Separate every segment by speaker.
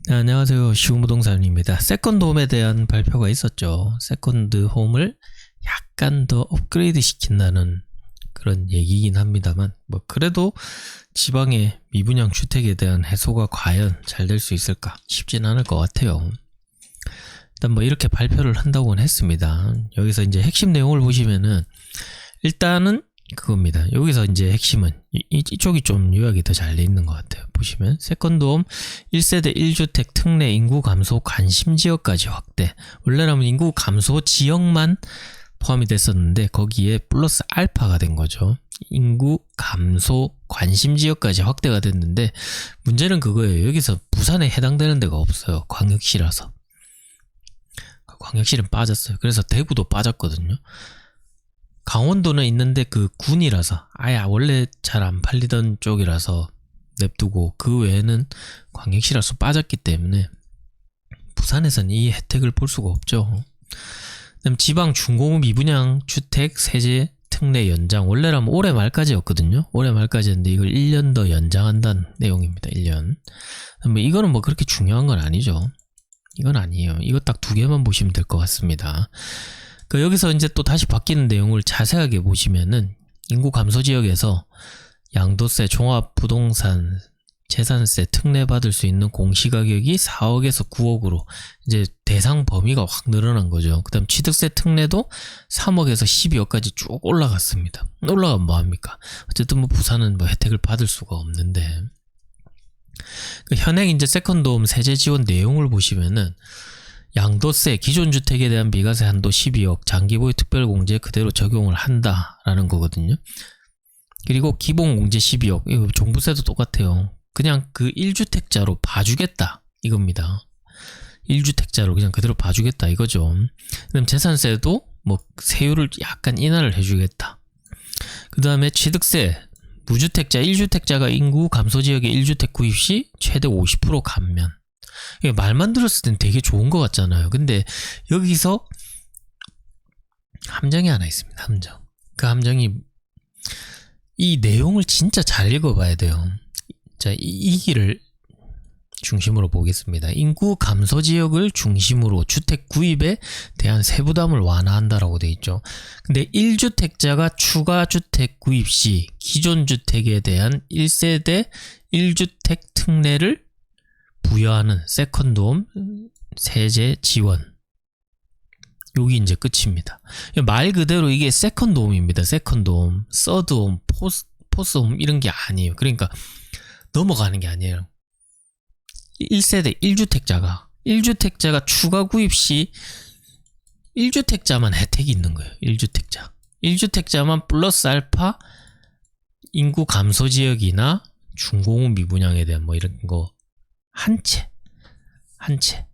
Speaker 1: 네, 안녕하세요. 쉬운부동산입니다. 세컨드홈에 대한 발표가 있었죠. 세컨드홈을 약간 더 업그레이드 시킨다는 그런 얘기긴 합니다만 그래도 지방의 미분양 주택에 대한 해소가 과연 잘 될 수 있을까 쉽진 않을 것 같아요. 일단 이렇게 발표를 한다고는 했습니다. 여기서 이제 핵심 내용을 보시면은 일단은 그겁니다. 여기서 이제 핵심은 이쪽이 좀 요약이 더 잘 돼 있는 것 같아요. 보시면 세컨드홈 1세대 1주택 특례 인구 감소 관심 지역까지 확대. 원래라면 인구 감소 지역만 포함이 됐었는데 거기에 플러스 알파가 된 거죠. 인구 감소 관심 지역까지 확대가 됐는데 문제는 그거예요. 여기서 부산에 해당되는 데가 없어요. 광역시라서. 광역시는 빠졌어요. 그래서 대구도 빠졌거든요. 강원도는 있는데 그 군이라서 아예 원래 잘 안 팔리던 쪽이라서 냅두고 그 외에는 광역시라서 빠졌기 때문에 부산에서는 이 혜택을 볼 수가 없죠. 그다음 지방 중공업 미분양 주택 세제 특례 연장 원래라면 올해 말까지였거든요. 올해 말까지였는데 이걸 1년 더 연장한다는 내용입니다. 1년. 이거는 그렇게 중요한 건 아니죠. 이건 아니에요. 이거 딱 두 개만 보시면 될 것 같습니다. 여기서 이제 또 다시 바뀌는 내용을 자세하게 보시면은 인구 감소 지역에서 양도세, 종합부동산, 재산세 특례 받을 수 있는 공시가격이 4억에서 9억으로 이제 대상 범위가 확 늘어난 거죠. 그 다음 취득세 특례도 3억에서 12억까지 쭉 올라갔습니다. 올라가면 뭐합니까? 어쨌든 부산은 혜택을 받을 수가 없는데 현행 이제 세컨드홈 세제 지원 내용을 보시면은 양도세, 기존 주택에 대한 비과세 한도 12억, 장기보유 특별공제 그대로 적용을 한다라는 거거든요. 그리고 기본공제 12억, 이거 종부세도 똑같아요. 그냥 그 1주택자로 봐주겠다 이겁니다. 1주택자로 그냥 그대로 봐주겠다 이거죠. 그다음 재산세도 세율을 약간 인하를 해주겠다. 그 다음에 취득세, 무주택자, 1주택자가 인구 감소 지역에 1주택 구입 시 최대 50% 감면. 말만 들었을 땐 되게 좋은 것 같잖아요. 근데 여기서 함정이 하나 있습니다. 함정. 그 함정이 이 내용을 진짜 잘 읽어봐야 돼요. 자, 이 길을 중심으로 보겠습니다. 인구 감소 지역을 중심으로 주택 구입에 대한 세부담을 완화한다라고 돼 있죠. 근데 1주택자가 추가 주택 구입 시 기존 주택에 대한 1세대 1주택 특례를 부여하는 세컨드홈 세제 지원. 여기 이제 끝입니다. 말 그대로 이게 세컨드홈입니다. 세컨드홈, 서드홈, 포스홈 이런 게 아니에요. 그러니까 넘어가는 게 아니에요. 1세대 1주택자가 추가 구입 시 1주택자만 혜택이 있는 거예요. 1주택자만 플러스 알파 인구 감소 지역이나 중공업 미분양에 대한 이런 거 한 채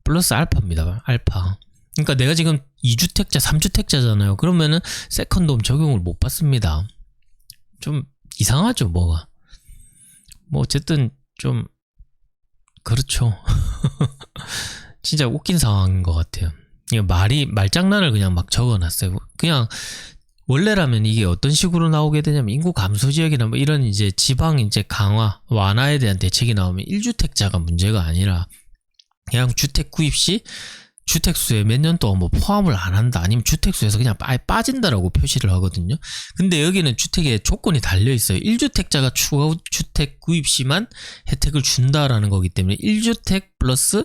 Speaker 1: 플러스 알파입니다. 알파. 그러니까 내가 지금 2주택자 3주택자잖아요. 그러면은 세컨드홈 적용을 못 받습니다. 좀 이상하죠. 뭐가 어쨌든 좀 그렇죠. 진짜 웃긴 상황인 것 같아요. 말장난을 그냥 적어놨어요. 그냥 원래라면 이게 어떤 식으로 나오게 되냐면 인구 감소 지역이나 이런 이제 지방 이제 강화, 완화에 대한 대책이 나오면 1주택자가 문제가 아니라 그냥 주택 구입 시 주택수에 몇 년 동안 포함을 안 한다 아니면 주택수에서 그냥 아예 빠진다라고 표시를 하거든요. 근데 여기는 주택에 조건이 달려 있어요. 1주택자가 추가 주택 구입 시만 혜택을 준다라는 거기 때문에 1주택 플러스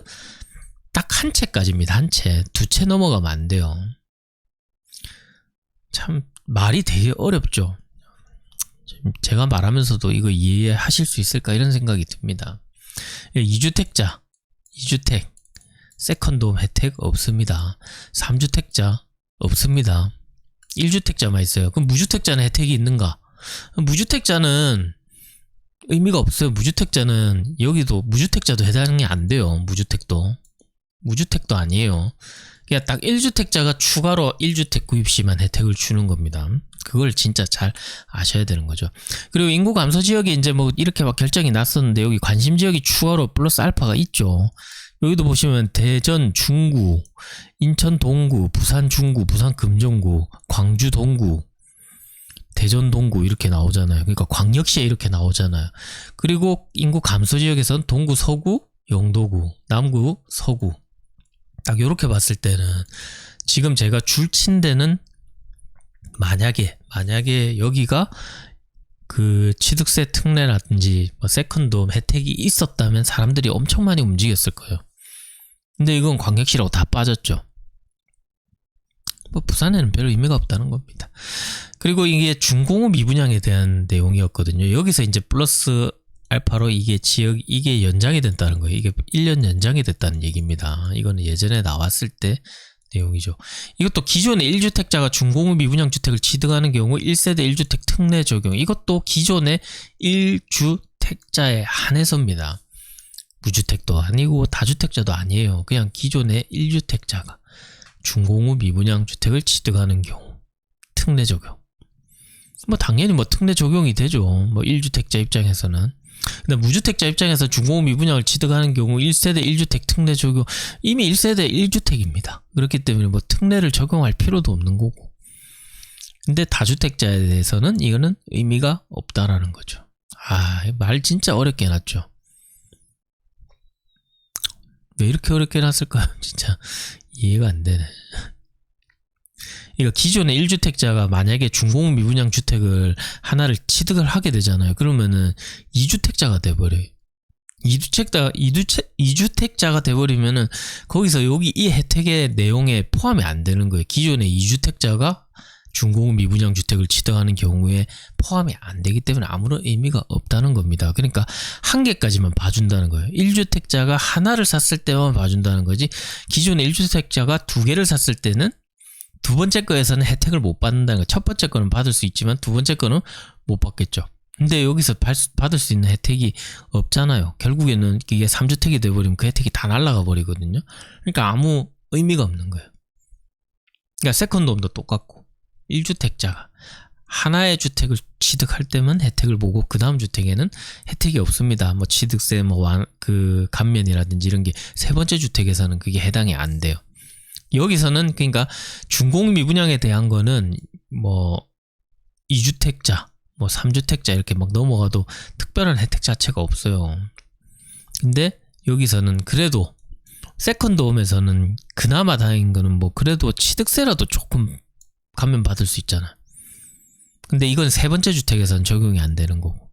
Speaker 1: 딱 한 채까지입니다. 한 채. 두 채 넘어가면 안 돼요. 참 말이 되게 어렵죠. 제가 말하면서도 이거 이해하실 수 있을까 이런 생각이 듭니다. 2주택자, 2주택 세컨드홈 혜택 없습니다. 3주택자 없습니다. 1주택자만 있어요. 그럼 무주택자는 혜택이 있는가? 무주택자는 의미가 없어요. 무주택자는 여기도 무주택자도 해당이 안 돼요. 무주택도 아니에요. 그냥 딱 1주택자가 추가로 1주택 구입 시만 혜택을 주는 겁니다. 그걸 진짜 잘 아셔야 되는 거죠. 그리고 인구 감소 지역이 이제 이렇게 결정이 났었는데 여기 관심 지역이 추가로 플러스 알파가 있죠. 여기도 보시면 대전 중구, 인천 동구, 부산 중구, 부산 금정구, 광주 동구, 대전 동구 이렇게 나오잖아요. 그러니까 광역시에 이렇게 나오잖아요. 그리고 인구 감소 지역에서는 동구 서구, 영도구, 남구, 서구 딱 요렇게 봤을 때는 지금 제가 줄친 데는 만약에 여기가 그 취득세 특례라든지 뭐 세컨드홈 혜택이 있었다면 사람들이 엄청 많이 움직였을 거예요. 근데 이건 광역시라고 다 빠졌죠. 뭐 부산에는 별 의미가 없다는 겁니다. 그리고 이게 준공업 미분양에 대한 내용이었거든요. 여기서 이제 플러스 알파로 이게 지역 이게 연장이 됐다는 거예요. 이게 1년 연장이 됐다는 얘기입니다. 이거는 예전에 나왔을 때 내용이죠. 이것도 기존의 1주택자가 준공업 미분양 주택을 취득하는 경우 1세대 1주택 특례 적용. 이것도 기존의 1주택자에 한해서입니다. 무주택도 아니고 다주택자도 아니에요. 그냥 기존의 1주택자가 준공업 미분양 주택을 취득하는 경우 특례 적용. 뭐 당연히 뭐 특례 적용이 되죠. 뭐 1주택자 입장에서는. 근데 무주택자 입장에서 준공업 미분양을 취득하는 경우 1세대 1주택 특례 적용, 이미 1세대 1주택입니다. 그렇기 때문에 뭐 특례를 적용할 필요도 없는 거고. 근데 다주택자에 대해서는 이거는 의미가 없다라는 거죠. 말 진짜 어렵게 해놨죠. 왜 이렇게 어렵게 해놨을까요? 진짜 이해가 안 되네. 그러니까 기존의 1주택자가 만약에 준공업 미분양 주택을 하나를 취득을 하게 되잖아요. 그러면은 2주택자가 돼버려요. 2주택자가 돼버리면은 거기서 여기 이 혜택의 내용에 포함이 안 되는 거예요. 기존의 2주택자가 준공업 미분양 주택을 취득하는 경우에 포함이 안 되기 때문에 아무런 의미가 없다는 겁니다. 그러니까 한 개까지만 봐준다는 거예요. 1주택자가 하나를 샀을 때만 봐준다는 거지, 기존의 1주택자가 두 개를 샀을 때는 두 번째 거에서는 혜택을 못 받는다는 거예요. 첫 번째 거는 받을 수 있지만 두 번째 거는 못 받겠죠. 근데 여기서 받을 수 있는 혜택이 없잖아요. 결국에는 이게 3주택이 돼버리면 그 혜택이 다 날아가 버리거든요. 그러니까 아무 의미가 없는 거예요. 그러니까 세컨드홈도 똑같고 1주택자가 하나의 주택을 취득할 때만 혜택을 보고 그 다음 주택에는 혜택이 없습니다. 뭐 취득세 그 감면이라든지 이런 게 세 번째 주택에서는 그게 해당이 안 돼요. 여기서는 그러니까 준공업 미분양에 대한 거는 뭐 2주택자, 뭐 3주택자 이렇게 막 넘어가도 특별한 혜택 자체가 없어요. 근데 여기서는 그래도 세컨드홈에서는 그나마 다행인 거는 뭐 그래도 취득세라도 조금 감면 받을 수 있잖아. 근데 이건 세 번째 주택에서는 적용이 안 되는 거고.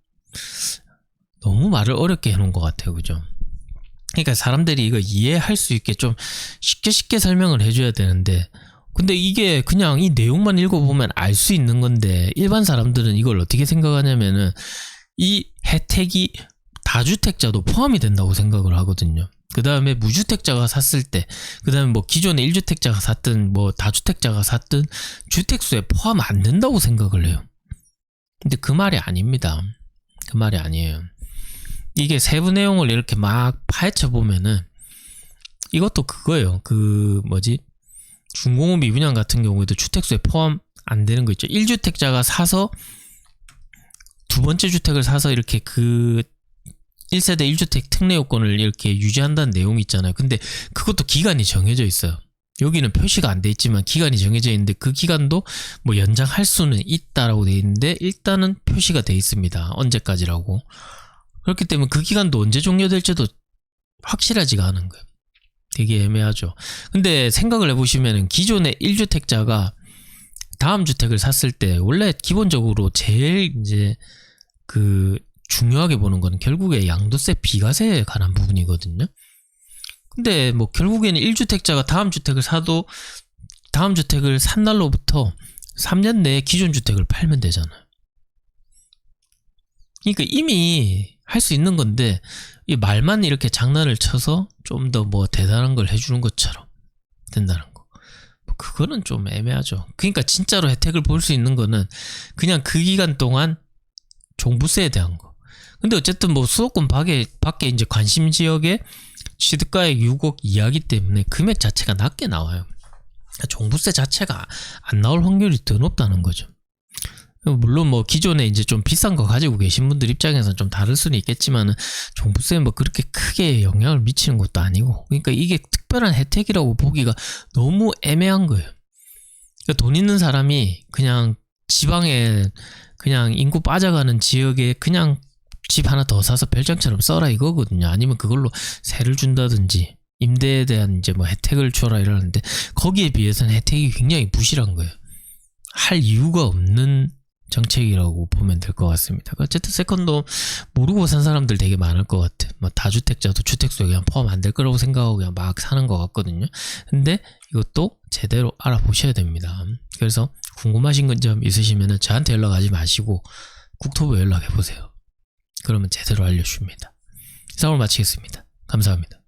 Speaker 1: 너무 말을 어렵게 해놓은 것 같아요. 그죠? 그러니까 사람들이 이거 이해할 수 있게 좀 쉽게 설명을 해줘야 되는데, 근데 이게 그냥 이 내용만 읽어보면 알 수 있는 건데 일반 사람들은 이걸 어떻게 생각하냐면은 이 혜택이 다주택자도 포함이 된다고 생각을 하거든요. 그 다음에 무주택자가 샀을 때, 그 다음에 뭐 기존에 1주택자가 샀든 뭐 다주택자가 샀든 주택수에 포함 안 된다고 생각을 해요. 근데 그 말이 아닙니다. 그 말이 아니에요. 이게 세부 내용을 이렇게 막 파헤쳐 보면은 이것도 그거예요. 그 뭐지? 준공업 미분양 같은 경우에도 주택수에 포함 안 되는 거 있죠. 1주택자가 사서 두 번째 주택을 사서 이렇게 그 1세대 1주택 특례 요건을 이렇게 유지한다는 내용이 있잖아요. 근데 그것도 기간이 정해져 있어요. 여기는 표시가 안 돼 있지만 기간이 정해져 있는데 그 기간도 뭐 연장할 수는 있다라고 돼 있는데 일단은 표시가 돼 있습니다. 언제까지라고. 그렇기 때문에 그 기간도 언제 종료될지도 확실하지가 않은 거예요. 되게 애매하죠. 근데 생각을 해보시면 기존의 1주택자가 다음 주택을 샀을 때 원래 기본적으로 제일 이제 그 중요하게 보는 건 결국에 양도세 비과세에 관한 부분이거든요. 근데 뭐 결국에는 1주택자가 다음 주택을 사도 다음 주택을 산 날로부터 3년 내에 기존 주택을 팔면 되잖아요. 그러니까 이미 할 수 있는 건데 이 말만 이렇게 장난을 쳐서 좀 더 뭐 대단한 걸 해주는 것처럼 된다는 거. 그거는 좀 애매하죠. 그러니까 진짜로 혜택을 볼 수 있는 거는 그냥 그 기간 동안 종부세에 대한 거. 근데 어쨌든 뭐 수도권 밖에 이제 관심 지역에 취득가액 6억 이하기 때문에 금액 자체가 낮게 나와요. 종부세 자체가 안 나올 확률이 더 높다는 거죠. 물론 뭐 기존에 이제 좀 비싼 거 가지고 계신 분들 입장에서는 좀 다를 수는 있겠지만은 종부세는 뭐 그렇게 크게 영향을 미치는 것도 아니고, 그러니까 이게 특별한 혜택이라고 보기가 너무 애매한 거예요. 그러니까 돈 있는 사람이 그냥 지방에 그냥 인구 빠져가는 지역에 그냥 집 하나 더 사서 별장처럼 써라 이거거든요. 아니면 그걸로 세를 준다든지 임대에 대한 이제 뭐 혜택을 줘라 이러는데 거기에 비해서는 혜택이 굉장히 부실한 거예요. 할 이유가 없는 정책이라고 보면 될 것 같습니다. 어쨌든 세컨도 모르고 산 사람들 되게 많을 것 같아. 뭐 다주택자도 주택수에 그냥 포함 안 될 거라고 생각하고 그냥 막 사는 것 같거든요. 근데 이것도 제대로 알아보셔야 됩니다. 그래서 궁금하신 점 있으시면 저한테 연락하지 마시고 국토부에 연락해 보세요. 그러면 제대로 알려줍니다. 이상으로 마치겠습니다. 감사합니다.